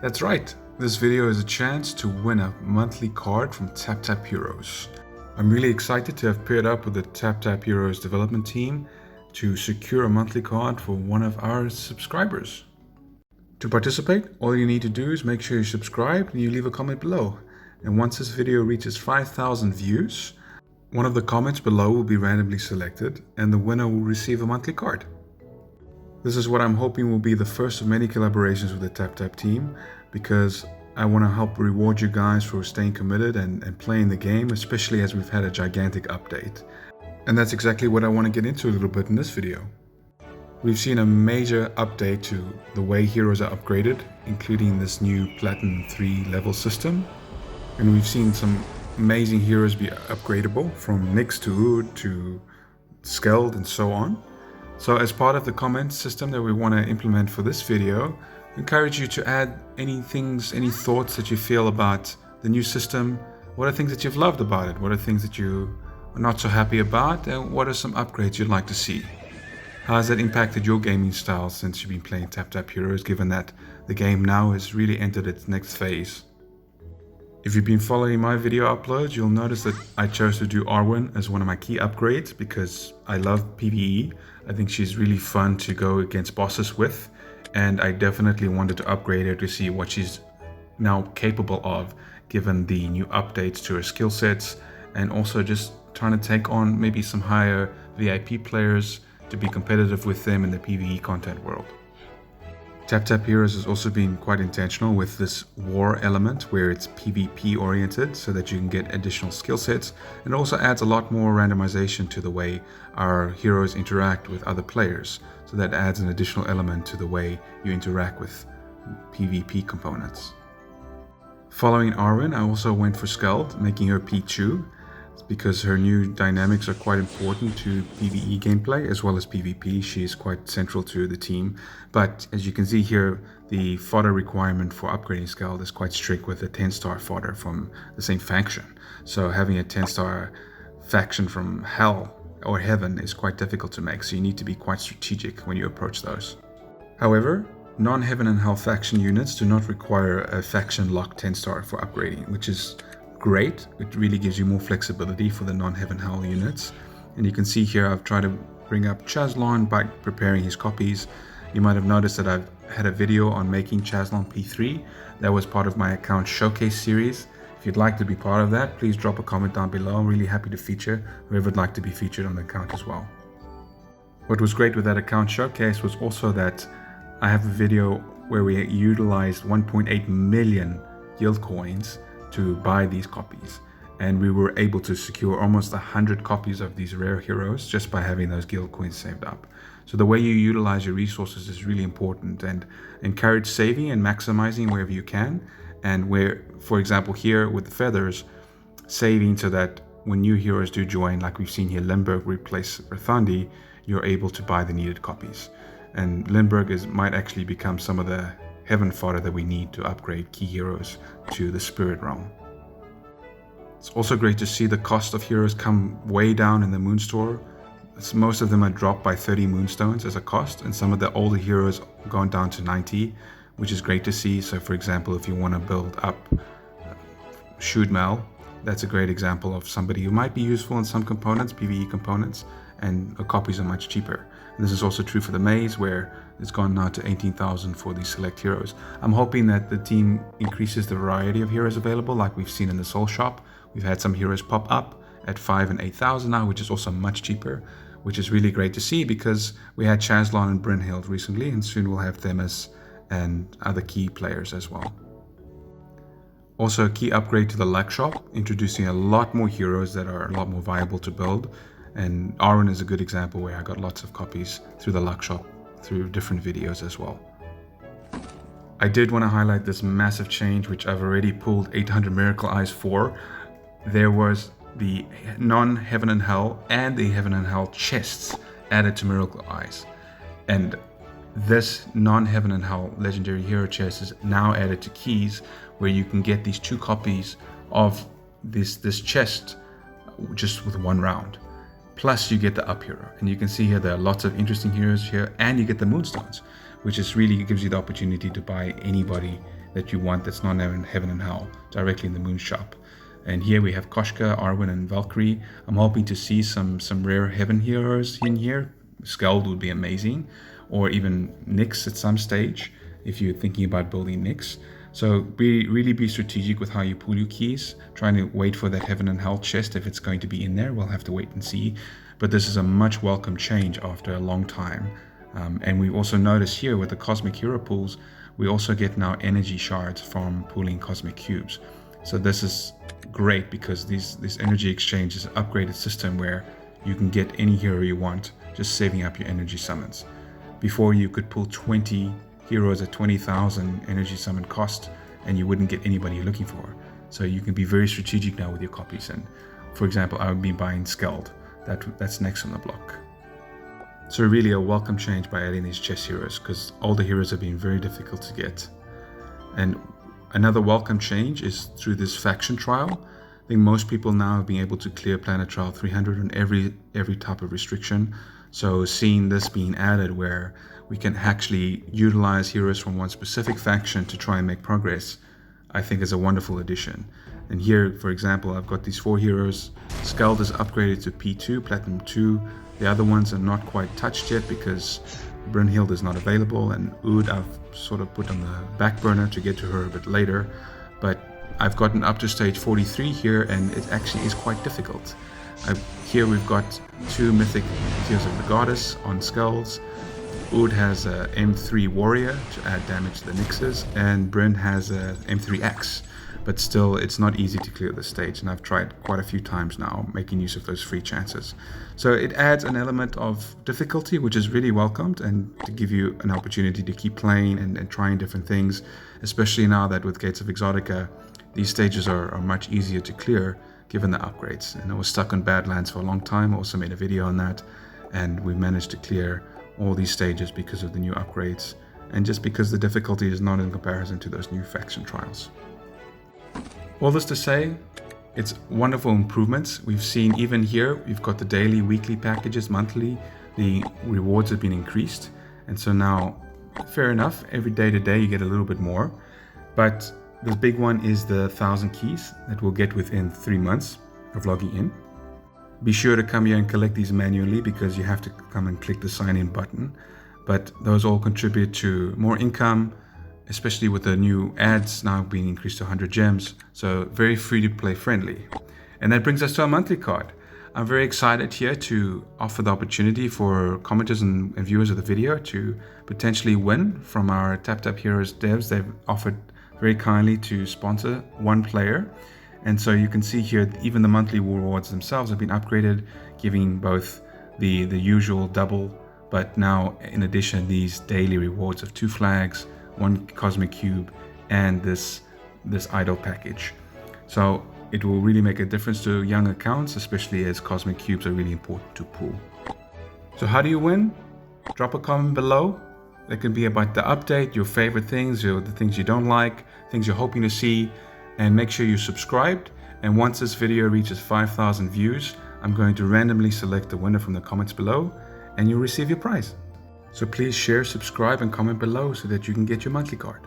That's right, this video is a chance to win a monthly card from Taptap Heroes. I'm really excited to have paired up with the Taptap Heroes development team to secure a monthly card for one of our subscribers. To participate, all you need to do is make sure you subscribe and you leave a comment below. And once this video reaches 5,000 views, one of the comments below will be randomly selected and the winner will receive a monthly card. This is what I'm hoping will be the first of many collaborations with the Taptap team, because I want to help reward you guys for staying committed and playing the game, especially as we've had a gigantic update. And that's exactly what I want to get into a little bit in this video. We've seen a major update to the way heroes are upgraded, including this new Platinum 3 level system. And we've seen some amazing heroes be upgradable, from Nyx to Ood to Skeld and so on. So as part of the comment system that we want to implement for this video, I encourage you to add any thoughts that you feel about the new system. What are things that you've loved about it? What are things that you are not so happy about? And what are some upgrades you'd like to see? How has that impacted your gaming style since you've been playing Taptap Heroes, given that the game now has really entered its next phase? If you've been following my video uploads, you'll notice that I chose to do Arwen as one of my key upgrades because I love PvE. I think she's really fun to go against bosses with, and I definitely wanted to upgrade her to see what she's now capable of given the new updates to her skill sets, and also just trying to take on maybe some higher VIP players to be competitive with them in the PvE content world. Taptap Heroes has also been quite intentional with this war element where it's PvP oriented so that you can get additional skill sets, and it also adds a lot more randomization to the way our heroes interact with other players, so that adds an additional element to the way you interact with PvP components. Following Arwen, I also went for Skeld, making her Pichu, because her new dynamics are quite important to PvE gameplay as well as PvP. She is quite central to the team, but as you can see here, the fodder requirement for upgrading Skeld is quite strict with a 10-star fodder from the same faction. So having a 10-star faction from hell or heaven is quite difficult to make, so you need to be quite strategic when you approach those. However, non-heaven and hell faction units do not require a faction locked 10-star for upgrading, which is great. It really gives you more flexibility for the non-heaven hell units. And you can see here I've tried to bring up Chazlon by preparing his copies. You might have noticed that I've had a video on making Chazlon P3. That was part of my account showcase series. If you'd like to be part of that, please drop a comment down below. I'm really happy to feature whoever would like to be featured on the account as well. What was great with that account showcase was also that I have a video where we utilized 1.8 million guild coins to buy these copies, and we were able to secure almost 100 copies of these rare heroes just by having those guild coins saved up. So the way you utilize your resources is really important, and encourage saving and maximizing wherever you can, and where, for example, here with the feathers, saving so that when new heroes do join, like we've seen here, Limburg replace Berthandi, you're able to buy the needed copies. And Limburg might actually become some of the heaven fodder that we need to upgrade key heroes to the spirit realm. It's also great to see the cost of heroes come way down in the moon store. Most of them are dropped by 30 moonstones as a cost, and some of the older heroes gone down to 90, which is great to see. So for example, if you want to build up Shudmel, that's a great example of somebody who might be useful in some components, PvE components, and the copies are much cheaper. And this is also true for the maze, where it's gone now to 18,000 for these select heroes. I'm hoping that the team increases the variety of heroes available, like we've seen in the Soul Shop. We've had some heroes pop up at 5,000 and 8,000 now, which is also much cheaper, which is really great to see, because we had Chazlon and Brynhild recently, and soon we'll have them and other key players as well. Also a key upgrade to the luck shop, introducing a lot more heroes that are a lot more viable to build. And Arwen is a good example where I got lots of copies through the luck shop, through different videos as well. I did want to highlight this massive change, which I've already pulled 800 Miracle Eyes for. There was the non-heaven and hell and the heaven and hell chests added to Miracle Eyes. And this non-heaven and hell legendary hero chest is now added to keys, where you can get these 2 copies of this chest just with 1 round. Plus you get the up hero, and you can see here there are lots of interesting heroes here, and you get the moonstones, which is really gives you the opportunity to buy anybody that you want that's not in heaven and hell, directly in the moon shop. And here we have Koshka, Arwen, and Valkyrie. I'm hoping to see some rare heaven heroes in here. Skeld would be amazing, or even Nyx at some stage if you're thinking about building Nyx. So really be strategic with how you pull your keys, trying to wait for that heaven and hell chest if it's going to be in there. We'll have to wait and see. But this is a much welcome change after a long time. And we also notice here with the cosmic hero pools, we also get now energy shards from pooling cosmic cubes. So this is great because this energy exchange is an upgraded system where you can get any hero you want, just saving up your energy summons. Before, you could pull 20 heroes at 20,000 energy summon cost and you wouldn't get anybody you're looking for. So you can be very strategic now with your copies. And for example, I would be buying Skeld. That's next on the block. So really a welcome change by adding these chess heroes, because all the heroes have been very difficult to get. And another welcome change is through this faction trial. I think most people now have been able to clear Planet Trial 300 on every type of restriction. So seeing this being added where we can actually utilize heroes from one specific faction to try and make progress, I think is a wonderful addition. And here, for example, I've got these 4 heroes. Skeld is upgraded to P2, Platinum 2. The other ones are not quite touched yet because Brunhild is not available, and Oud I've sort of put on the back burner to get to her a bit later. But I've gotten up to stage 43 here, and it actually is quite difficult. Here we've got 2 mythic Tears of the Goddess on Skulls. Oud has a M3 Warrior to add damage to the Nyxes, and Bryn has a M3 Axe. But still, it's not easy to clear this stage, and I've tried quite a few times now, making use of those free chances. So it adds an element of difficulty, which is really welcomed, and to give you an opportunity to keep playing and trying different things, especially now that with Gates of Exotica, these stages are much easier to clear given the upgrades. And I was stuck on Badlands for a long time. I also made a video on that, and we managed to clear all these stages because of the new upgrades, and just because the difficulty is not in comparison to those new faction trials. All this to say, it's wonderful improvements. We've seen even here, we've got the daily, weekly packages, monthly, the rewards have been increased. And so now, fair enough, every day to day you get a little bit more. But the big one is the 1,000 keys that we'll get within 3 months of logging in. Be sure to come here and collect these manually because you have to come and click the sign in button. But those all contribute to more income, especially with the new ads now being increased to 100 gems. So very free to play friendly. And that brings us to our monthly card. I'm very excited here to offer the opportunity for commenters and viewers of the video to potentially win from our Taptap Heroes devs. They've offered very kindly to sponsor one player. And so you can see here, even the monthly rewards themselves have been upgraded, giving both the usual double, but now in addition, these daily rewards of 2 flags, 1 cosmic cube, and this idol package. So it will really make a difference to young accounts, especially as cosmic cubes are really important to pull. So how do you win? Drop a comment below. It can be about the update, your favorite things, or the things you don't like, things you're hoping to see, and make sure you're subscribed. And once this video reaches 5,000 views, I'm going to randomly select the winner from the comments below, and you'll receive your prize. So please share, subscribe, and comment below so that you can get your monthly card.